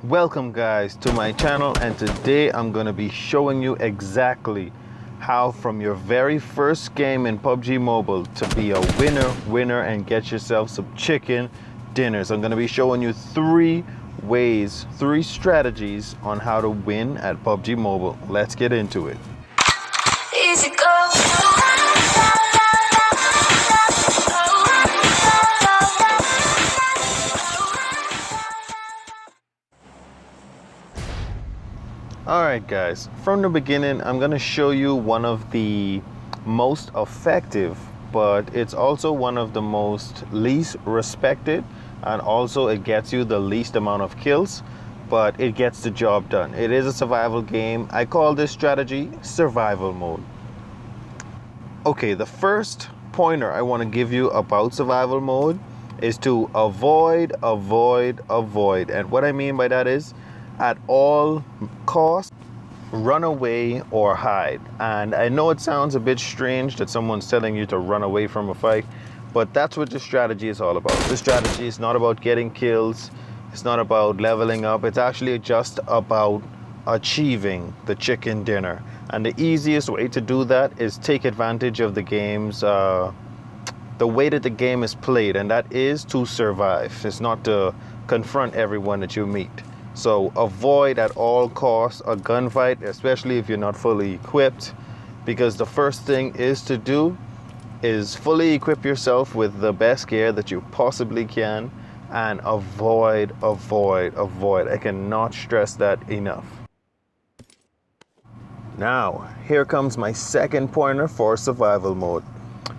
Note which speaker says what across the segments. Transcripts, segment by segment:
Speaker 1: Welcome guys to my channel, and today I'm going to be showing you exactly how from your very first game in PUBG Mobile to be a winner and get yourself some chicken dinners. I'm going to be showing you three strategies on how to win at PUBG Mobile. Let's get into it.
Speaker 2: Easy go.
Speaker 1: Alright guys, from the beginning I'm going to show you one of the most effective, but it's also one of the most least respected, and also it gets you the least amount of kills, but it gets the job done. It is a survival game. I call this strategy survival mode. Okay, the first pointer I want to give you about survival mode is to avoid. And what I mean by that is, at all costs, run away or hide. And I know it sounds a bit strange that someone's telling you to run away from a fight, but that's what this strategy is all about. This strategy is not about getting kills. It's not about leveling up. It's actually just about achieving the chicken dinner. And the easiest way to do that is take advantage of the game's the way that the game is played, and that is to survive. It's not to confront everyone that you meet. So avoid at all costs a gunfight, especially if you're not fully equipped, because the first thing is to do is fully equip yourself with the best gear that you possibly can, and avoid. I cannot stress that enough. Now, here comes my second pointer for survival mode.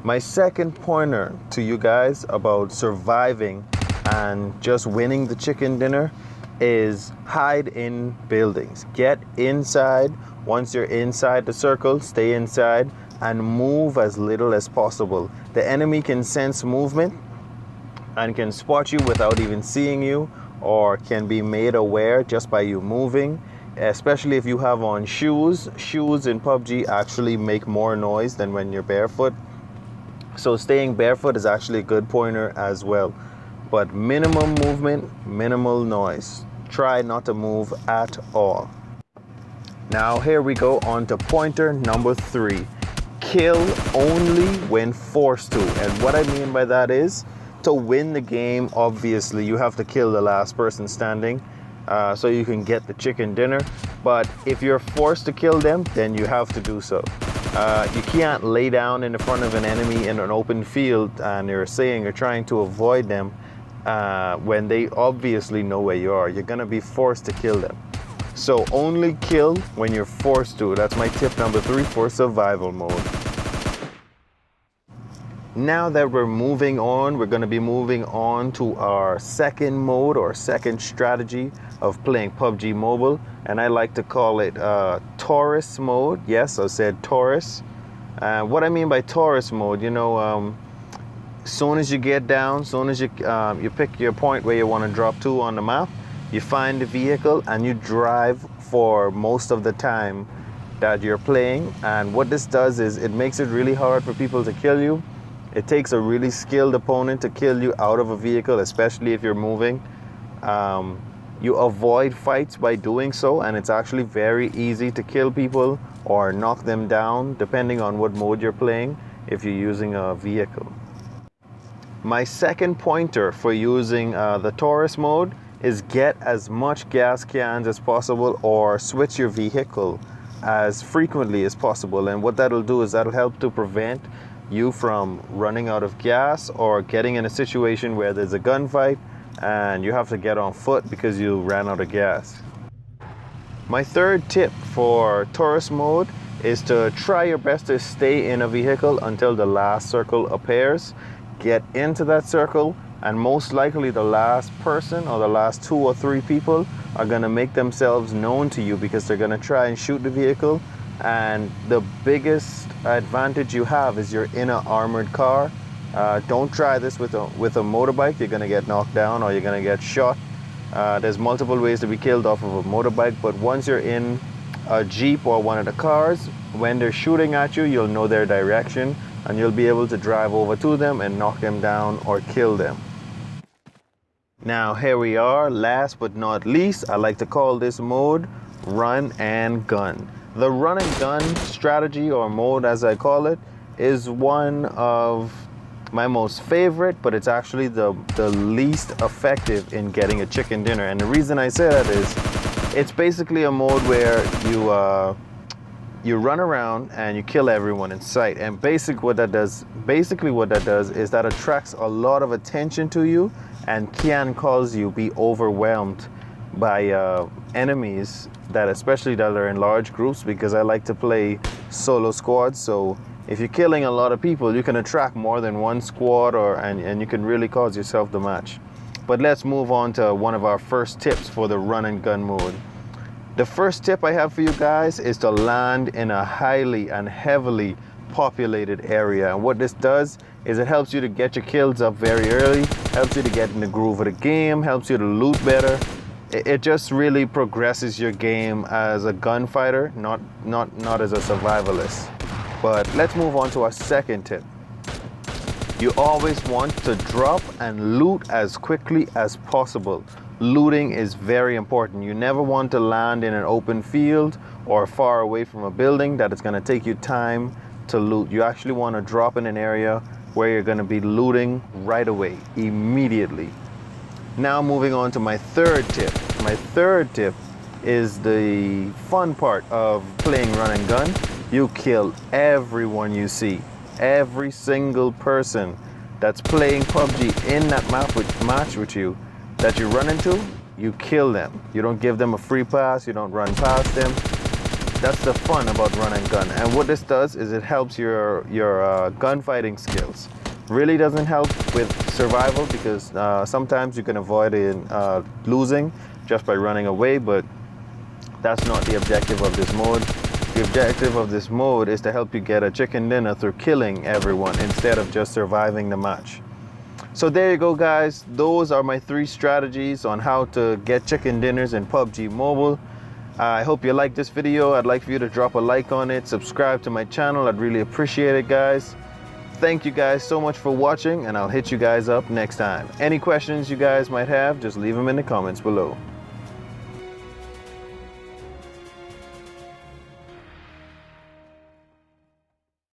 Speaker 1: My second pointer to you guys about surviving and just winning the chicken dinner is hide in buildings. Get inside. Once you're inside the circle, stay inside and move as little as possible. The enemy can sense movement and can spot you without even seeing you, or can be made aware just by you moving, especially if you have on shoes. Shoes in PUBG actually make more noise than when you're barefoot, so staying barefoot is actually a good pointer as well. But minimum movement, minimal noise. Try not to move at all. Now here we go on to pointer number 3. Kill only when forced to. And what I mean by that is, to win the game, obviously you have to kill the last person standing, so you can get the chicken dinner. But if you're forced to kill them, then you have to do so. You can't lay down in the front of an enemy in an open field and you're trying to avoid them when they obviously know where you are. You're gonna be forced to kill them. So only kill when you're forced to. That's my tip number 3 for survival mode. Now that we're moving on, we're gonna be moving on to our second mode or second strategy of playing PUBG Mobile, and I like to call it tourist mode. Yes, I said tourist. What I mean by tourist mode, you know, soon as you get down, soon as you pick your point where you want to drop to on the map, you find the vehicle and you drive for most of the time that you're playing. And what this does is it makes it really hard for people to kill you. It takes a really skilled opponent to kill you out of a vehicle, especially if you're moving. You avoid fights by doing so, and it's actually very easy to kill people or knock them down depending on what mode you're playing if you're using a vehicle. My second pointer for using the tourist mode is get as much gas cans as possible, or switch your vehicle as frequently as possible. And what that'll do is that'll help to prevent you from running out of gas or getting in a situation where there's a gunfight and you have to get on foot because you ran out of gas. My third tip for tourist mode is to try your best to stay in a vehicle until the last circle appears. Get into that circle, and most likely the last person or the last 2 or 3 people are going to make themselves known to you, because they're going to try and shoot the vehicle. And the biggest advantage you have is you're in an armored car. Don't try this with a motorbike. You're going to get knocked down or you're going to get shot. There's multiple ways to be killed off of a motorbike, but once you're in a Jeep or one of the cars, when they're shooting at you, you'll know their direction and you'll be able to drive over to them and knock them down or kill them. Now here we are, last but not least, I like to call this mode run and gun. The run and gun strategy, or mode as I call it, is one of my most favorite, but it's actually the least effective in getting a chicken dinner. And the reason I say that is it's basically a mode where you run around and you kill everyone in sight. And basically what that does is that attracts a lot of attention to you and can cause you be overwhelmed by enemies that are in large groups, because I like to play solo squads. So if you're killing a lot of people, you can attract more than one squad, and you can really cause yourself the match. But let's move on to one of our first tips for the run and gun mode. The first tip I have for you guys is to land in a highly and heavily populated area. And what this does is it helps you to get your kills up very early, helps you to get in the groove of the game, helps you to loot better. It just really progresses your game as a gunfighter, not as a survivalist. But let's move on to our second tip. You always want to drop and loot as quickly as possible. Looting is very important. You never want to land in an open field or far away from a building that it's going to take you time to loot. You actually want to drop in an area where you're going to be looting right away, immediately. Now moving on to my third tip. My third tip is the fun part of playing run and gun. You kill everyone you see. Every single person that's playing PUBG in that match with you that you run into, you kill them. You don't give them a free pass, you don't run past them. That's the fun about run and gun. And what this does is it helps your gunfighting skills. Really doesn't help with survival, because sometimes you can avoid losing just by running away, but that's not the objective of this mode. The objective of this mode is to help you get a chicken dinner through killing everyone instead of just surviving the match. So there you go, guys. Those are my 3 strategies on how to get chicken dinners in PUBG Mobile. I hope you like this video. I'd like for you to drop a like on it, subscribe to my channel. I'd really appreciate it, guys. Thank you guys so much for watching, and I'll hit you guys up next time. Any questions you guys might have, just leave them in the comments below.